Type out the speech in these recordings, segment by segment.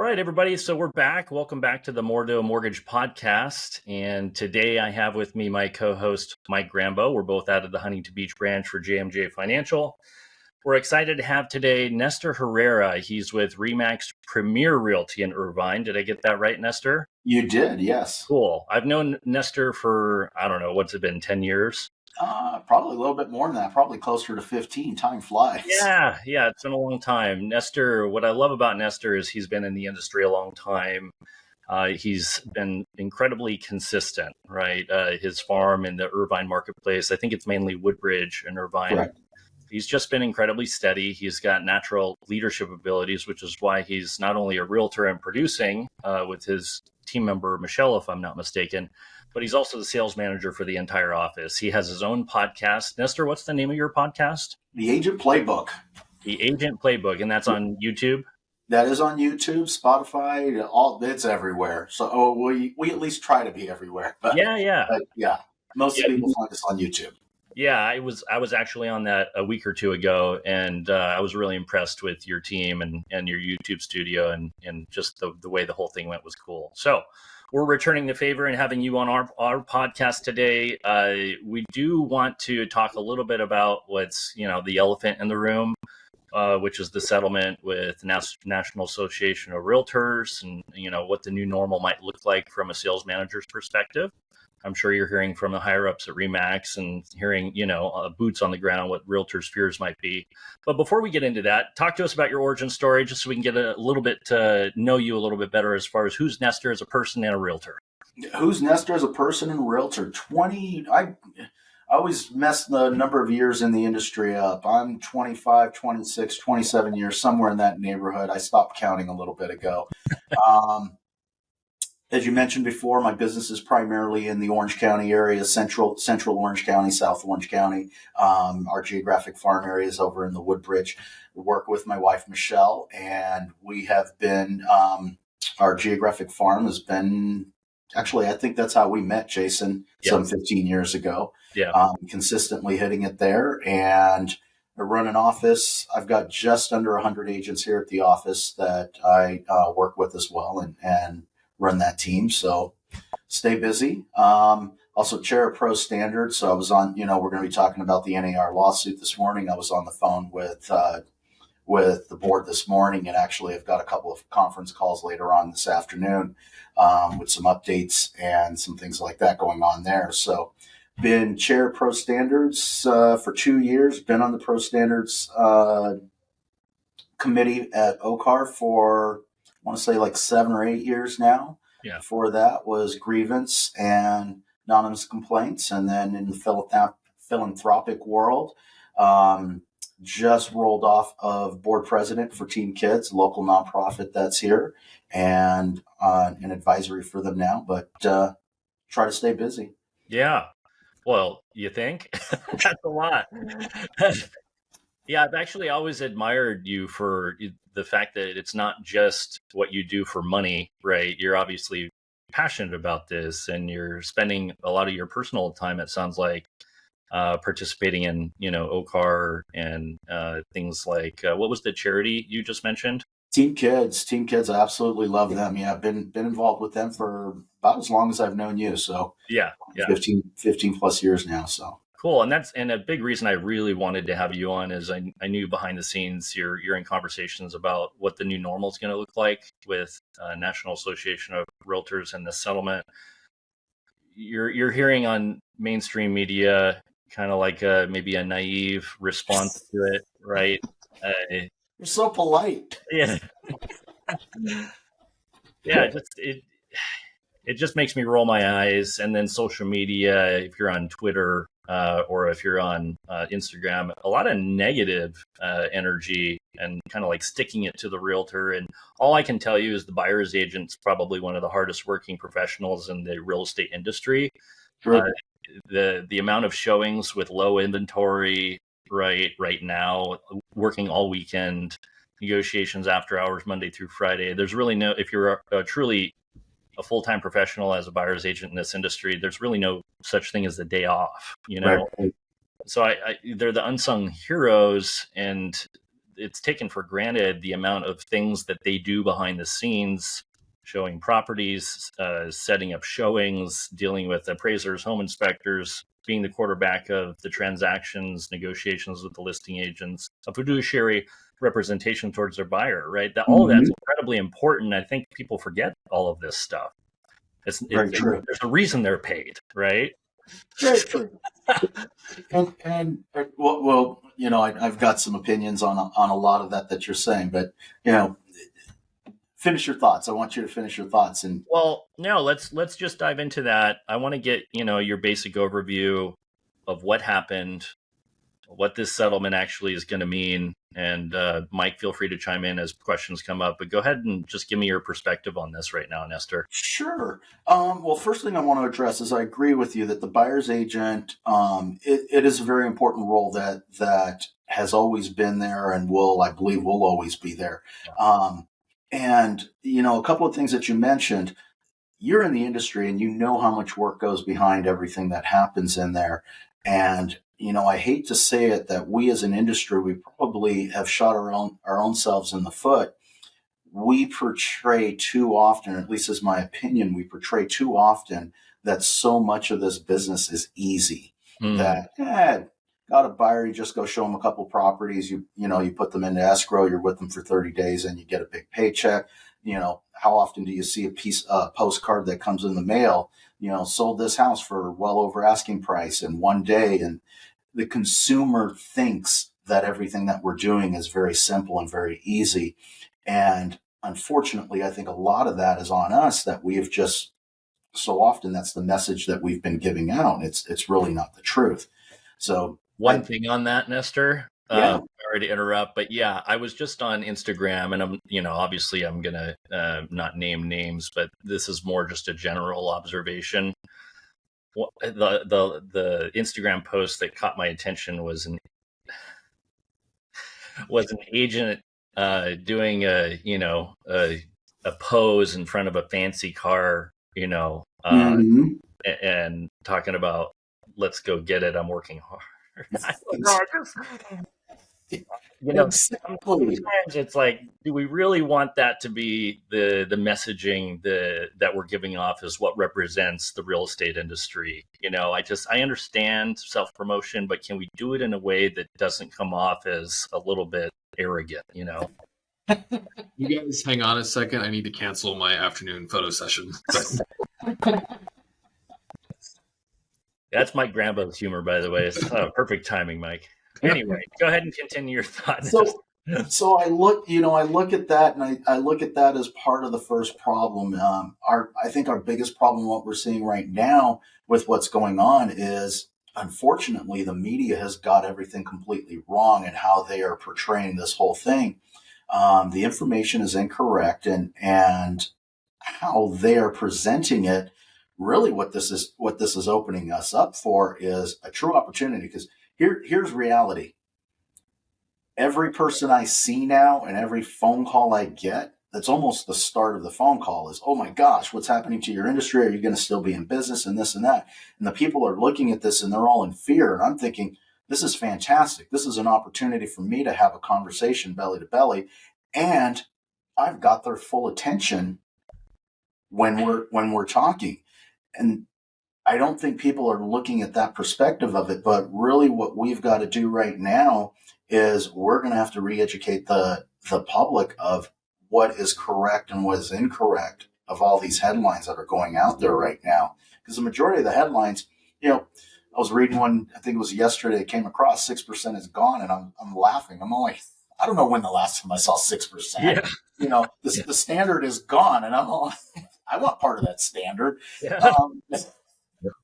All right, everybody. So we're back. Welcome back to the Mordeau Mortgage Podcast. And today I have with me my co-host, Mike Grambo. We're both out of the Huntington Beach branch for JMJ Financial. We're excited to have today Nestor Herrera. He's with RE/MAX Premier Realty in Irvine. Did I get that right, Nestor? You did, yes. Cool. I've known Nestor for, I don't know, what's it been, 10 years? Probably a little bit more than that, probably closer to 15. Time flies. Yeah, it's been a long time. Nestor, what I love about Nestor is he's been in the industry a long time. He's been incredibly consistent, right? His farm in the Irvine marketplace, I think it's mainly Woodbridge and Irvine. Correct. He's just been incredibly steady. He's got natural leadership abilities, which is why he's not only a realtor and producing with his team member, Michelle, if I'm not mistaken, but he's also the sales manager for the entire office. He has his own podcast. Nestor, what's the name of your podcast? The Agent Playbook. The Agent Playbook, and that's on YouTube? That is on YouTube, Spotify, it's everywhere. So we at least try to be everywhere. But most people find us on YouTube. Yeah, I was actually on that a week or two ago, and I was really impressed with your team and your YouTube studio, and just the way the whole thing went was cool. So we're returning the favor and having you on our podcast today. We do want to talk a little bit about what's, the elephant in the room, which is the settlement with National Association of Realtors, and what the new normal might look like from a sales manager's perspective. I'm sure you're hearing from the higher ups at RE/MAX and hearing, boots on the ground, what realtors' fears might be. But before we get into that, talk to us about your origin story, just so we can get a little bit to know you a little bit better as far as who's Nestor as a person and a realtor. Who's Nestor as a person and realtor? I always mess the number of years in the industry up. I'm 25, 26, 27 years, somewhere in that neighborhood. I stopped counting a little bit ago. As you mentioned before, my business is primarily in the Orange County area, central Orange County, South Orange County. Our geographic farm area is over in the Woodbridge. We work with my wife, Michelle, and we have been, our geographic farm has been, actually, I think that's how we met, Jason, some 15 years ago. Yeah. Consistently hitting it there. And I run an office. I've got just under 100 agents here at the office that I work with as well, and run that team. So stay busy. Also chair of Pro Standards. So I was on, we're going to be talking about the NAR lawsuit this morning. I was on the phone with the board this morning, and actually I've got a couple of conference calls later on this afternoon with some updates and some things like that going on there. So been chair of Pro Standards for 2 years, been on the Pro Standards committee at OCAR for, I want to say like 7 or 8 years now. Yeah. Before that was grievance and anonymous complaints. And then in the philanthropic world, just rolled off of board president for Team Kids, a local nonprofit that's here, and an advisory for them now, but try to stay busy. Yeah. Well, you think? That's a lot. Yeah, I've actually always admired you for the fact that it's not just what you do for money, right? You're obviously passionate about this, and you're spending a lot of your personal time, it sounds like, participating in, OCAR and things like, what was the charity you just mentioned? Team Kids. I absolutely love them. Yeah, I've been involved with them for about as long as I've known you. So 15 plus years now. So. Cool. And a big reason I really wanted to have you on is I knew behind the scenes you're in conversations about what the new normal is going to look like with National Association of Realtors and the settlement. You're hearing on mainstream media kind of like maybe a naive response to it, right? You're so polite. Yeah. Yeah. It just makes me roll my eyes. And then social media, if you're on Twitter, or if you're on Instagram, a lot of negative energy and kind of like sticking it to the realtor. And all I can tell you is the buyer's agent's probably one of the hardest working professionals in the real estate industry. Sure. The amount of showings with low inventory right now, working all weekend, negotiations after hours, Monday through Friday. There's really no, if you're truly a full-time professional as a buyer's agent in this industry, there's really no such thing as a day off, Right. So they're the unsung heroes, and it's taken for granted the amount of things that they do behind the scenes, showing properties, setting up showings, dealing with appraisers, home inspectors, being the quarterback of the transactions, negotiations with the listing agents, a fiduciary representation towards their buyer, right? That all of that's incredibly important. I think people forget all of this stuff. Very true. There's a reason they're paid, right? Very true. And well, I've got some opinions on a lot of that you're saying, but finish your thoughts. I want you to finish your thoughts. And well, no, let's just dive into that. I want to get your basic overview of what happened, what this settlement actually is going to mean. And Mike, feel free to chime in as questions come up. But go ahead and just give me your perspective on this right now, Nestor. Sure. Well, first thing I want to address is I agree with you that the buyer's agent, it is a very important role that has always been there and I believe will always be there. And a couple of things that you mentioned. You're in the industry and you know how much work goes behind everything that happens in there. And I hate to say it that we as an industry, we probably have shot our own selves in the foot. We portray too often, or at least is my opinion, we portray too often that so much of this business is easy. That got a buyer, you just go show them a couple properties, you put them into escrow, you're with them for 30 days and you get a big paycheck. How often do you see a postcard that comes in the mail, sold this house for well over asking price in one day? And the consumer thinks that everything that we're doing is very simple and very easy. And unfortunately, I think a lot of that is on us, that we have just so often, that's the message that we've been giving out. It's really not the truth. So one thing on that, Nestor, yeah. Sorry to interrupt, but yeah, I was just on Instagram and obviously I'm going to not name names, but this is more just a general observation. The Instagram post that caught my attention was an agent doing a pose in front of a fancy car, and talking about, let's go get it, I'm working hard. Sometimes it's like, do we really want that to be the messaging that we're giving off as what represents the real estate industry? I understand self-promotion, but can we do it in a way that doesn't come off as a little bit arrogant? You guys hang on a second. I need to cancel my afternoon photo session. That's Mike Grambo's humor, by the way. It's perfect timing, Mike. Anyway, go ahead and continue your thoughts. So I look at that, and I look at that as part of the first problem. I think our biggest problem, what we're seeing right now with what's going on, is unfortunately the media has got everything completely wrong in how they are portraying this whole thing. The information is incorrect, and how they are presenting it. Really, what this is opening us up for is a true opportunity, because here's reality. Every person I see now and every phone call I get, that's almost the start of the phone call, is, oh my gosh, what's happening to your industry? Are you going to still be in business, and this and that? And the people are looking at this and they're all in fear. And I'm thinking, this is fantastic. This is an opportunity for me to have a conversation belly to belly. And I've got their full attention when we're talking. And I don't think people are looking at that perspective of it, but really what we've got to do right now is we're going to have to re-educate the public of what is correct and what is incorrect of all these headlines that are going out there right now. Because the majority of the headlines, I was reading one, I think it was yesterday, it came across 6% is gone, and I'm laughing. I'm like, I don't know when the last time I saw 6%. Yeah. The standard is gone, and I'm all, I want part of that standard. Yeah.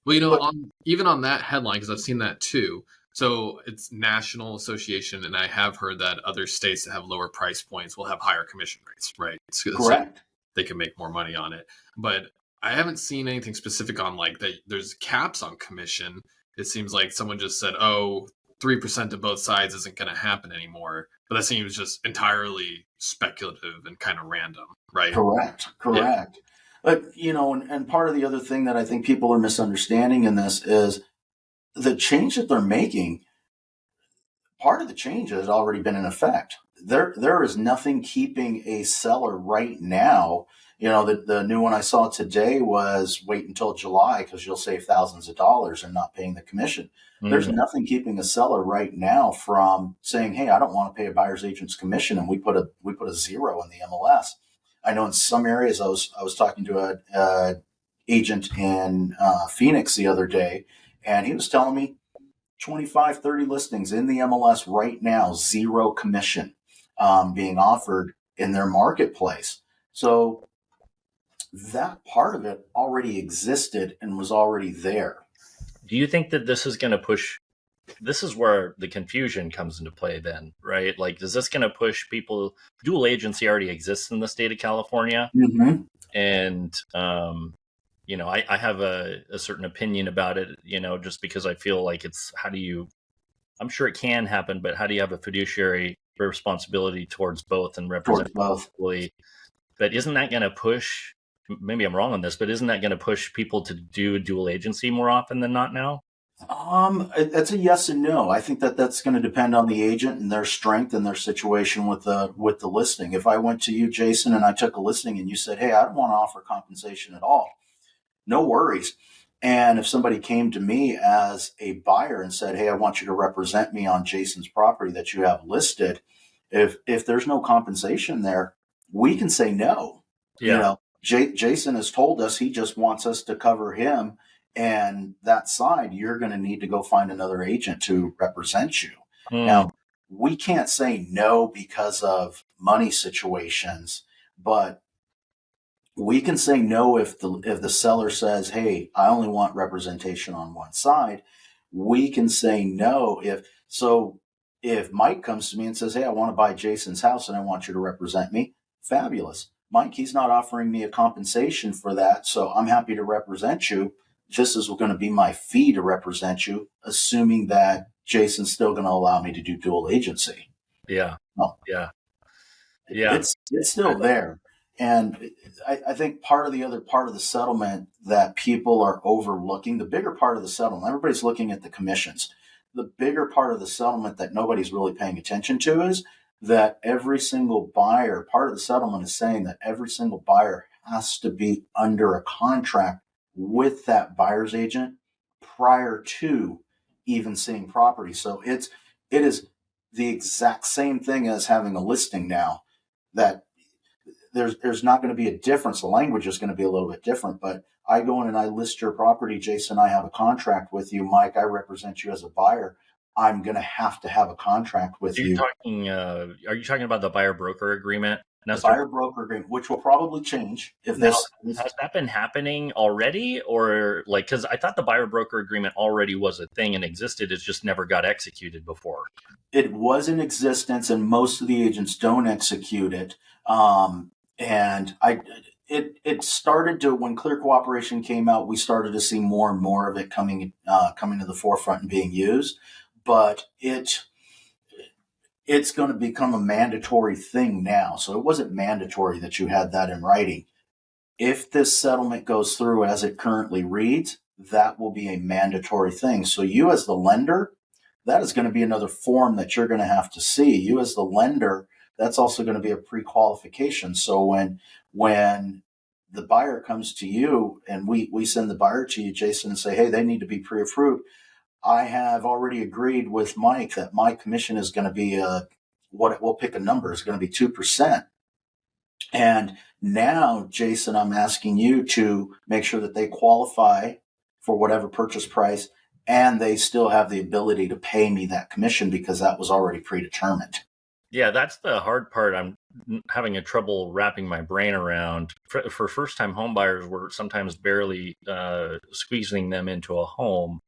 Well, even on that headline, because I've seen that too. So it's National Association, and I have heard that other states that have lower price points will have higher commission rates, right? Correct. So they can make more money on it. But I haven't seen anything specific on like that. There's caps on commission. It seems like someone just said, 3% to both sides isn't going to happen anymore. But that seems just entirely speculative and kind of random, right? Correct. Yeah. But, and part of the other thing that I think people are misunderstanding in this is the change that they're making. part of the change has already been in effect. There is nothing keeping a seller right now. The new one I saw today was wait until July because you'll save thousands of dollars and not paying the commission. There's nothing keeping a seller right now from saying, "Hey, I don't want to pay a buyer's agent's commission," and we put a zero in the MLS. I know in some areas, I was talking to a agent in Phoenix the other day, and he was telling me 25, 30 listings in the MLS right now, zero commission being offered in their marketplace. So that part of it already existed and was already there. Do you think that this is going to push? This is where the confusion comes into play then, right? Like, is this going to push people? Dual agency already exists in the state of California. Mm-hmm. And, I have a certain opinion about it, just because I feel like I'm sure it can happen, but how do you have a fiduciary responsibility towards both and represent both? But isn't that going to push, maybe I'm wrong on this, but isn't that going to push people to do dual agency more often than not now? That's a yes and no. I think that's going to depend on the agent and their strength and their situation with the listing. If I went to you, Jason, and I took a listing and you said, "Hey, I don't want to offer compensation at all," no worries. And if somebody came to me as a buyer and said, "Hey, I want you to represent me on Jason's property that you have listed," if there's no compensation there, we can say no. Yeah. Jason has told us he just wants us to cover him. And that side, you're going to need to go find another agent to represent you. Now, we can't say no because of money situations, but we can say no if the seller says, "Hey, I only want representation on one side." We can say no if Mike comes to me and says, "Hey, I want to buy Jason's house and I want you to represent me." Fabulous. Mike, he's not offering me a compensation for that, so I'm happy to represent you. This is going to be my fee to represent you, assuming that Jason's still going to allow me to do dual agency. Yeah. Well, yeah. It's still there. And I think the other part of the settlement that people are overlooking, the bigger part of the settlement, everybody's looking at the commissions. The bigger part of the settlement that nobody's really paying attention to is that every single buyer, part of the settlement is saying that every single buyer has to be under a contract with that buyer's agent prior to even seeing property. So it is the exact same thing as having a listing now, that there's not going to be a difference. The language is going to be a little bit different, but I go in and I list your property. Jason, I have a contract with you. Mike, I represent you as a buyer. I'm going to have a contract with you. Are you talking about the buyer broker agreement? The buyer broker agreement, which will probably change if has that been happening already, or because I thought the buyer broker agreement already was a thing and existed, it just never got executed before. It was in existence, and most of the agents don't execute it. It started to, when Clear Cooperation came out, we started to see more and more of it coming to the forefront and being used, but it's going to become a mandatory thing now. So it wasn't mandatory that you had that in writing. If this settlement goes through as it currently reads, that will be a mandatory thing. So you as the lender, that is going to be another form that you're going to have to see. You as the lender, that's also going to be a pre-qualification. So when the buyer comes to you and we send the buyer to you, Jason, and say, "Hey, they need to be pre-approved," I have already agreed with Mike that my commission is going to be we'll pick a number, is going to be 2%. And now, Jason, I'm asking you to make sure that they qualify for whatever purchase price, and they still have the ability to pay me that commission because that was already predetermined. Yeah, that's the hard part. I'm having a trouble wrapping my brain around. For first-time home buyers, we're sometimes barely squeezing them into a home.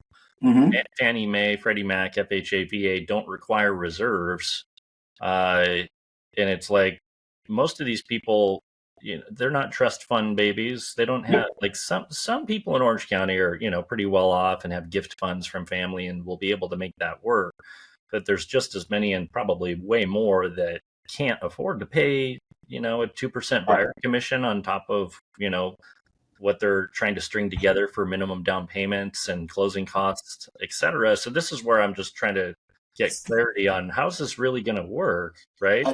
Mm-hmm. Fannie Mae, Freddie Mac, FHA, VA don't require reserves. And it's like most of these people, they're not trust fund babies. They don't have, like, some people in Orange County are, pretty well off and have gift funds from family and will be able to make that work. But there's just as many, and probably way more, that can't afford to pay, a 2% buyer commission on top of, what they're trying to string together for minimum down payments and closing costs, et cetera. So this is where I'm just trying to get clarity on how's this really going to work, right?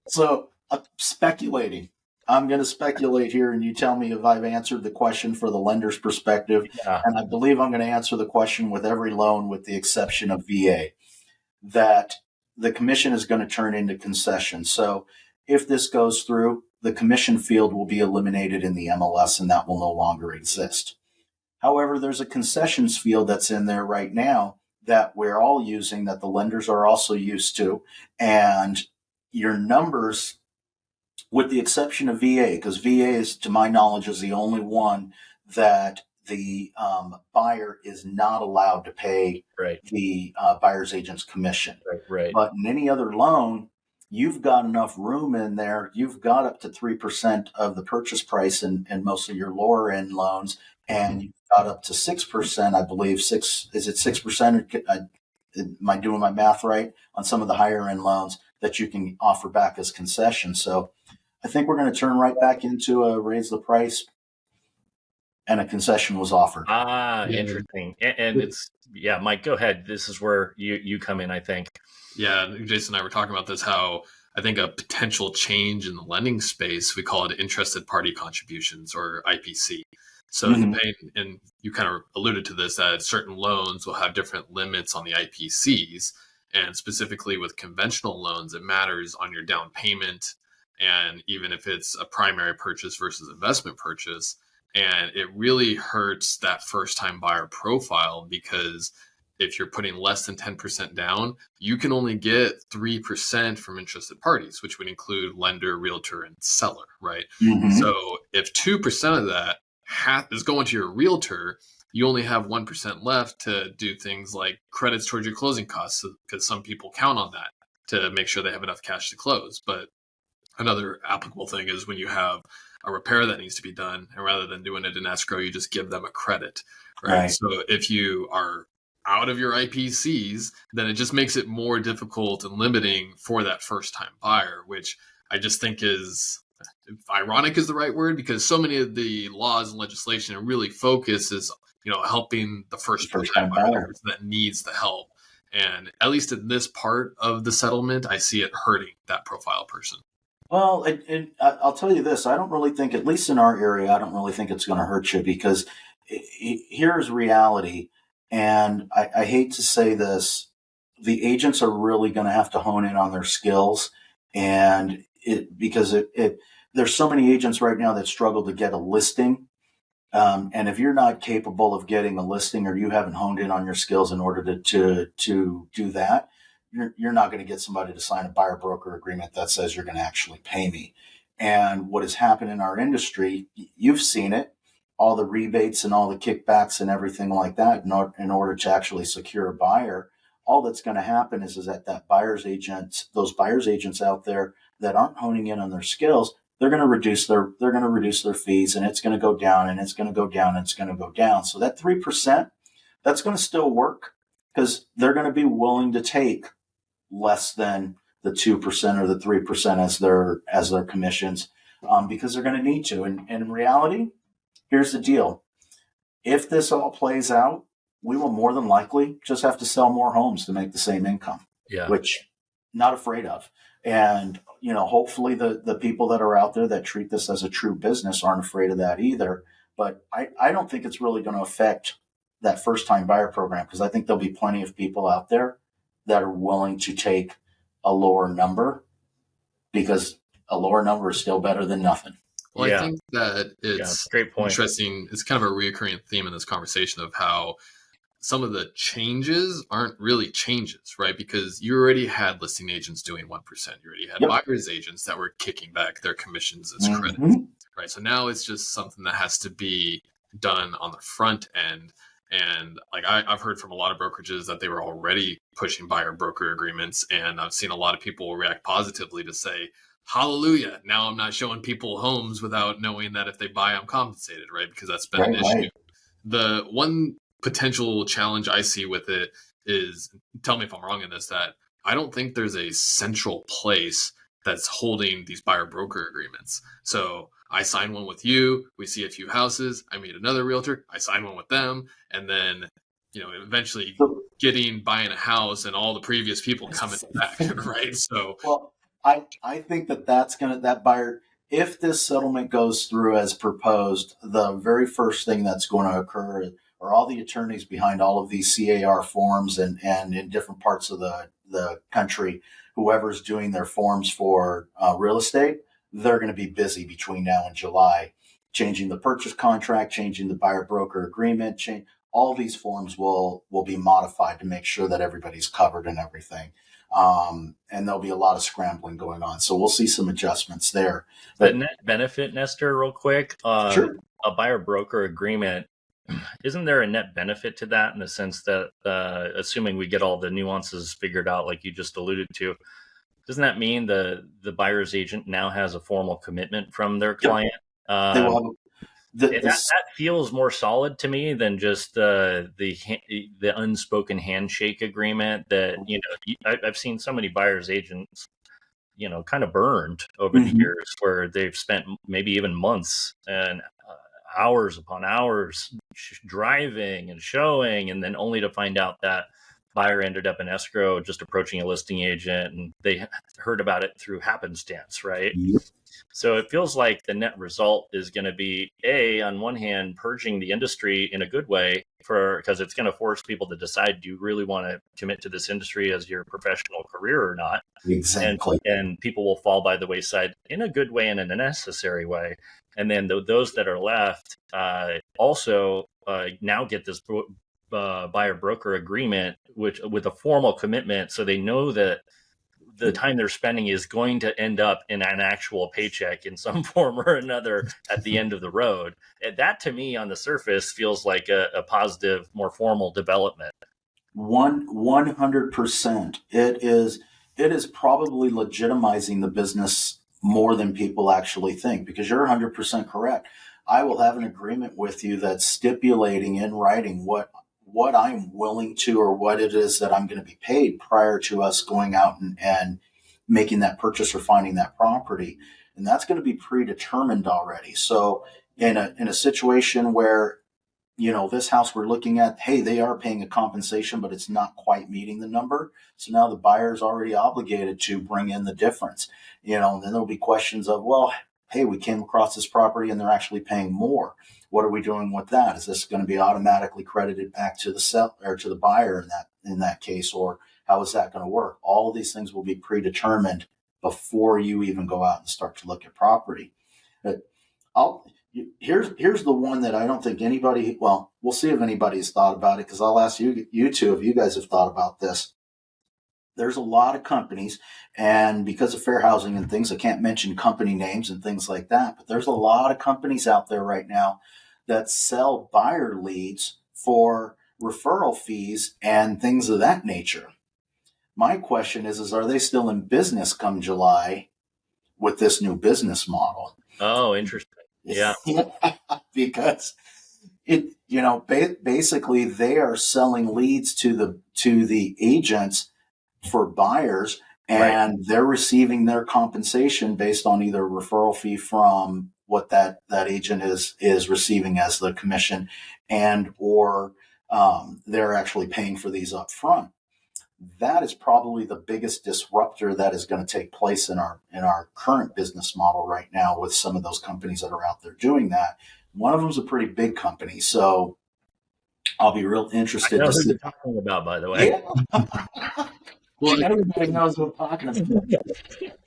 So speculating. I'm going to speculate here, and you tell me if I've answered the question for the lender's perspective. Yeah. And I believe I'm going to answer the question with every loan, with the exception of VA, that the commission is going to turn into concession. So if this goes through, the commission field will be eliminated in the MLS, and that will no longer exist. However, there's a concessions field that's in there right now that we're all using, that the lenders are also used to. And your numbers, with the exception of VA, because VA is, to my knowledge, is the only one that the buyer is not allowed to pay Right. the buyer's agent's commission. Right. But in any other loan, you've got enough room in there. You've got up to 3% of the purchase price in most of your lower end loans, and you've got up to 6%, I believe. Is it 6%? Am I doing my math right? On some of the higher end loans that you can offer back as concession. So I think we're going to turn right back into a raise the price, and a concession was offered. Interesting. And it's, Mike, go ahead. This is where you come in, I think. Yeah, Jason and I were talking about this, how I think a potential change in the lending space, we call it interested party contributions, or IPC. So and you kind of alluded to this, that certain loans will have different limits on the IPCs. And specifically with conventional loans, it matters on your down payment, and even if it's a primary purchase versus investment purchase. And it really hurts that first time buyer profile, because if you're putting less than 10% down, you can only get 3% from interested parties, which would include lender, realtor, and seller, right? So if 2% of that is going to your realtor, you only have 1% left to do things like credits towards your closing costs, because some people count on that to make sure they have enough cash to close. But another applicable thing is when you have a repair that needs to be done, and rather than doing it in escrow, you just give them a credit, right? So if you are out of your IPCs, then it just makes it more difficult and limiting for that first time buyer, which I just think is, ironic is the right word, because so many of the laws and legislation really focuses, helping the first time buyer that needs the help. And at least in this part of the settlement, I see it hurting that profile person. Well, I'll tell you this. I don't really think, at least in our area, I don't really think it's going to hurt you, because here's reality. And I hate to say this, the agents are really going to have to hone in on their skills. And because there's so many agents right now that struggle to get a listing. And if you're not capable of getting a listing, or you haven't honed in on your skills in order to do that, you're not going to get somebody to sign a buyer broker agreement that says you're going to actually pay me. And what has happened in our industry, you've seen it, all the rebates and all the kickbacks and everything like that, in order to actually secure a buyer. All that's going to happen is that those buyer's agents out there that aren't honing in on their skills, they're going to reduce their fees, and it's going to go down, and it's going to go down, and it's going to go down. So that 3%, that's going to still work, because they're going to be willing to take less than the 2% or the 3% as their commissions, because they're going to need to. And in reality, here's the deal. If this all plays out, we will more than likely just have to sell more homes to make the same income, which not afraid of. And, hopefully the people that are out there that treat this as a true business aren't afraid of that either. But I don't think it's really going to affect that first time buyer program, because I think there'll be plenty of people out there that are willing to take a lower number, because a lower number is still better than nothing. Well, I think that it's great point. Interesting. It's kind of a reoccurring theme in this conversation of how some of the changes aren't really changes, right? Because you already had listing agents doing 1%. You already had buyer's agents that were kicking back their commissions as credits, right? So now it's just something that has to be done on the front end. And like I've heard from a lot of brokerages that they were already pushing buyer broker agreements. And I've seen a lot of people react positively to say, hallelujah, now I'm not showing people homes without knowing that if they buy, I'm compensated, right? Because that's been an issue. The one potential challenge I see with it is, tell me if I'm wrong in this, that I don't think there's a central place that's holding these buyer broker agreements. So I sign one with you, we see a few houses, I meet another realtor, I sign one with them, and then eventually So, buying a house and all the previous people coming back, right? So, well, I think that buyer, if this settlement goes through as proposed, the very first thing that's going to occur are all the attorneys behind all of these CAR forms and in different parts of the country, whoever's doing their forms for real estate, they're going to be busy between now and July, changing the purchase contract, changing the buyer broker agreement, all these forms will be modified to make sure that everybody's covered and everything. And there'll be a lot of scrambling going on. So we'll see some adjustments there. The But net benefit, Nestor, real quick, sure. a buyer broker agreement, isn't there a net benefit to that in the sense that, assuming we get all the nuances figured out, like you just alluded to, doesn't that mean the buyer's agent now has a formal commitment from their client? They will have And that feels more solid to me than just the unspoken handshake agreement that, I've seen so many buyer's agents, kind of burned over the years where they've spent maybe even months and hours upon hours driving and showing, and then only to find out that buyer ended up in escrow just approaching a listing agent and they heard about it through happenstance, right? Yep. So it feels like the net result is going to be on one hand, purging the industry in a good way because it's going to force people to decide, do you really want to commit to this industry as your professional career or not? Exactly. And people will fall by the wayside in a good way and in a necessary way. And then those that are left also now get this buyer broker agreement, which with a formal commitment, so they know that the time they're spending is going to end up in an actual paycheck in some form or another at the end of the road. And that, to me, on the surface, feels like a positive, more formal development. 100%. It is probably legitimizing the business more than people actually think, because you're 100% correct. I will have an agreement with you that's stipulating in writing what I'm willing to, or what it is that I'm going to be paid prior to us going out and making that purchase or finding that property. And that's going to be predetermined already. So in a situation where, this house we're looking at, hey, they are paying a compensation, but it's not quite meeting the number. So now the buyer's already obligated to bring in the difference, and then there'll be questions of, well, hey, we came across this property and they're actually paying more. What are we doing with that? Is this going to be automatically credited back to the seller or to the buyer in that case, or how is that going to work? All of these things will be predetermined before you even go out and start to look at property. But here's the one that I don't think anybody. Well, we'll see if anybody's thought about it, because I'll ask you two if you guys have thought about this. There's a lot of companies, and because of fair housing and things, I can't mention company names and things like that, but there's a lot of companies out there right now that sell buyer leads for referral fees and things of that nature. My question is are they still in business come July with this new business model? Oh, interesting. Yeah. Because basically they are selling leads to the agents for buyers, and right, they're receiving their compensation based on either a referral fee from what that agent is receiving as the commission, and or they're actually paying for these up front. That is probably the biggest disruptor that is going to take place in our current business model right now, with some of those companies that are out there doing that. One of them is a pretty big company, so I'll be real interested I know to who see. you're talking about, by the way. Yeah. Well, everybody knows what I'm talking about.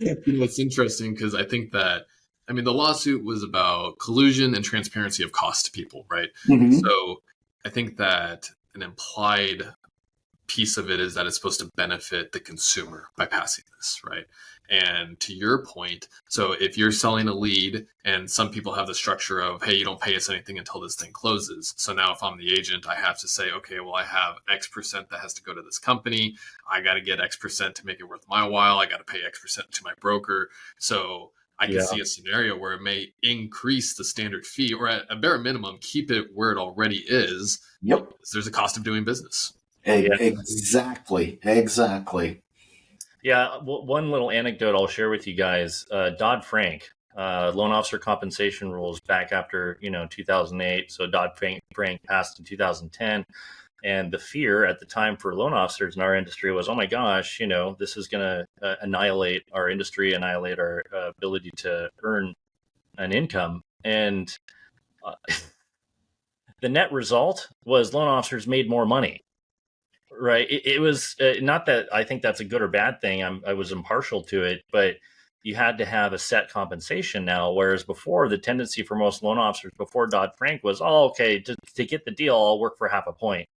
It's interesting because I think that, the lawsuit was about collusion and transparency of cost to people, right? Mm-hmm. So I think that an implied piece of it is that it's supposed to benefit the consumer by passing this, right? And to your point, so if you're selling a lead, and some people have the structure of, hey, you don't pay us anything until this thing closes. So now if I'm the agent, I have to say, okay, well, I have X% that has to go to this company. I got to get X% to make it worth my while. I got to pay X% to my broker. So I can see a scenario where it may increase the standard fee, or at a bare minimum, keep it where it already is. Yep. There's a cost of doing business. Exactly. Yeah, one little anecdote I'll share with you guys. Dodd-Frank, loan officer compensation rules back after 2008. So Dodd-Frank passed in 2010. And the fear at the time for loan officers in our industry was, oh my gosh, this is going to annihilate our industry, annihilate our ability to earn an income. And the net result was loan officers made more money. Right. It was not that I think that's a good or bad thing. I was impartial to it, but you had to have a set compensation now. Whereas before, the tendency for most loan officers before Dodd-Frank was, oh, okay, to get the deal, I'll work for half a point.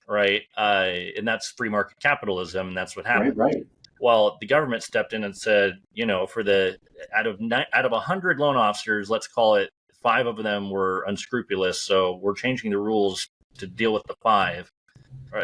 Right. And that's free market capitalism. And that's what happened. Right. Well, the government stepped in and said, for out of 100 loan officers, let's call it 5 of them were unscrupulous. So we're changing the rules to deal with the 5.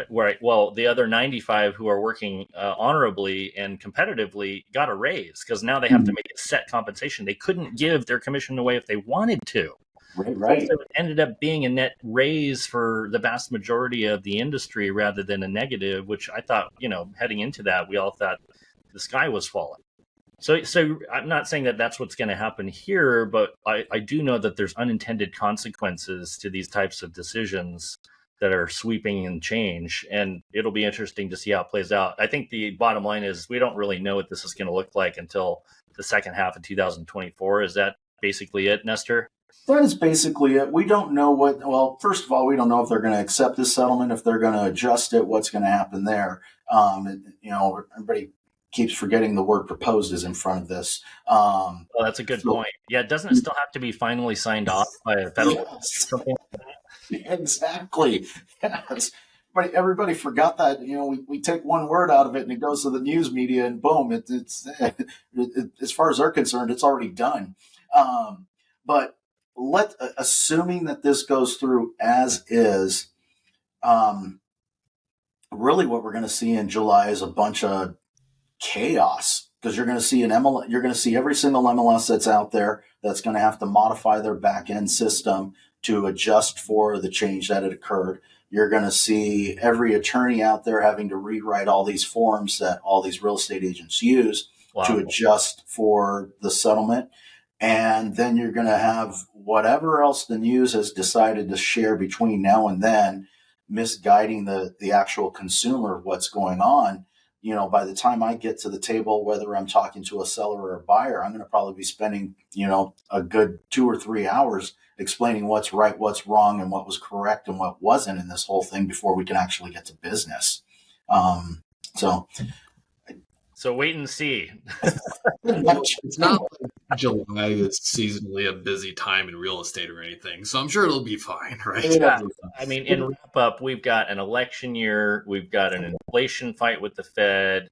Right. Well, the other 95 who are working honorably and competitively got a raise because now they have to make a set compensation. They couldn't give their commission away if they wanted to. Right. So it ended up being a net raise for the vast majority of the industry rather than a negative, which I thought, heading into that, we all thought the sky was falling. So I'm not saying that that's what's going to happen here, but I do know that there's unintended consequences to these types of decisions that are sweeping and change. And it'll be interesting to see how it plays out. I think the bottom line is we don't really know what this is going to look like until the second half of 2024. Is that basically it, Nestor? That is basically it. We don't know first of all, we don't know if they're going to accept this settlement, if they're going to adjust it, what's going to happen there. Everybody keeps forgetting the word proposed is in front of this. Well, that's a good point. Yeah, doesn't it still have to be finally signed off by a federal or something like that? Exactly. Yes. But everybody forgot that, we take one word out of it and it goes to the news media and boom, it's as far as they're concerned, it's already done. But assuming that this goes through as is, really what we're going to see in July is a bunch of chaos because you're going to see you're going to see every single MLS that's out there that's going to have to modify their back end system to adjust for the change that had occurred. You're going to see every attorney out there having to rewrite all these forms that all these real estate agents use to adjust for the settlement. And then you're going to have whatever else the news has decided to share between now and then, misguiding the actual consumer of what's going on. By the time I get to the table, whether I'm talking to a seller or a buyer, I'm going to probably be spending, a good 2 or 3 hours explaining what's right, what's wrong, and what was correct and what wasn't in this whole thing before we can actually get to business. So wait and see. It's not like July is seasonally a busy time in real estate or anything, so I'm sure it'll be fine, right? Yeah. I mean, in wrap up, we've got an election year, we've got an inflation fight with the Fed,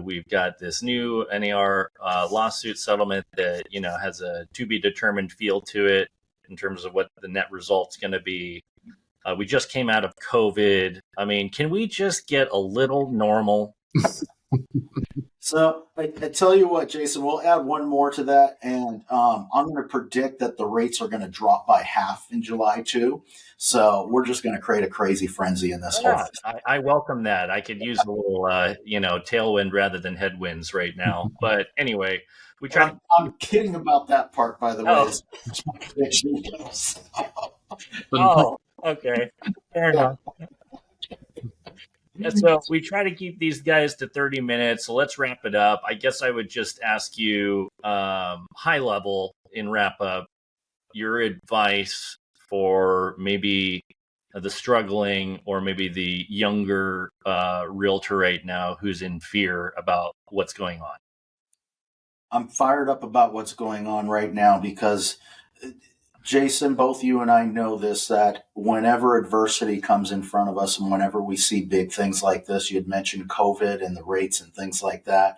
we've got this new NAR lawsuit settlement that has a to be determined feel to it in terms of what the net result's going to be. We just came out of COVID. I mean, can we just get a little normal? So I tell you what, Jason, we'll add one more to that. And I'm going to predict that the rates are going to drop by half in July too. So we're just going to create a crazy frenzy in this whole thing. I welcome that. I could use a little, tailwind rather than headwinds right now. But anyway, we try. I'm kidding about that part, by the way. Oh, okay. Fair enough. So we try to keep these guys to 30 minutes. So let's wrap it up. I guess I would just ask you, high level in wrap up, your advice for maybe the struggling or maybe the younger realtor right now who's in fear about what's going on. I'm fired up about what's going on right now because, Jason, both you and I know this, that whenever adversity comes in front of us and whenever we see big things like this, you had mentioned COVID and the rates and things like that,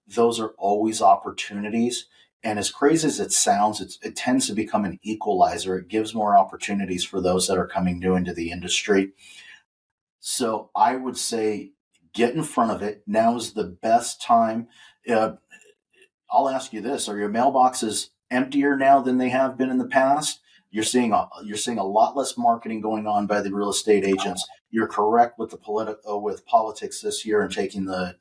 those are always opportunities. And as crazy as it sounds, it tends to become an equalizer. It gives more opportunities for those that are coming new into the industry. So I would say get in front of it. Now is the best time. I'll ask you this. Are your mailboxes emptier now than they have been in the past? You're seeing a lot less marketing going on by the real estate agents. You're correct with with politics this year and taking the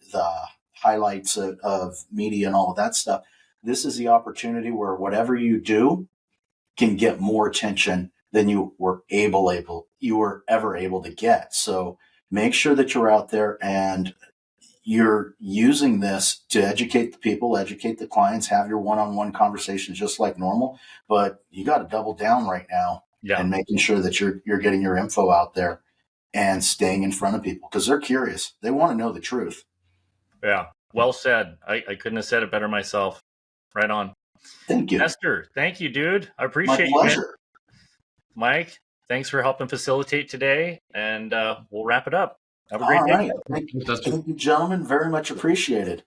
highlights of media and all of that stuff. This is the opportunity where whatever you do can get more attention than you were ever able to get. So make sure that you're out there and you're using this to educate the people, educate the clients, have your one-on-one conversations just like normal. But you got to double down right now and making sure that you're getting your info out there and staying in front of people because they're curious. They want to know the truth. Yeah. Well said. I couldn't have said it better myself. Right on. Thank you. Nestor, thank you, dude. I appreciate My it. pleasure. Mike, thanks for helping facilitate today. And we'll wrap it up. Have a great day. All right. Thank you, gentlemen. Very much appreciated.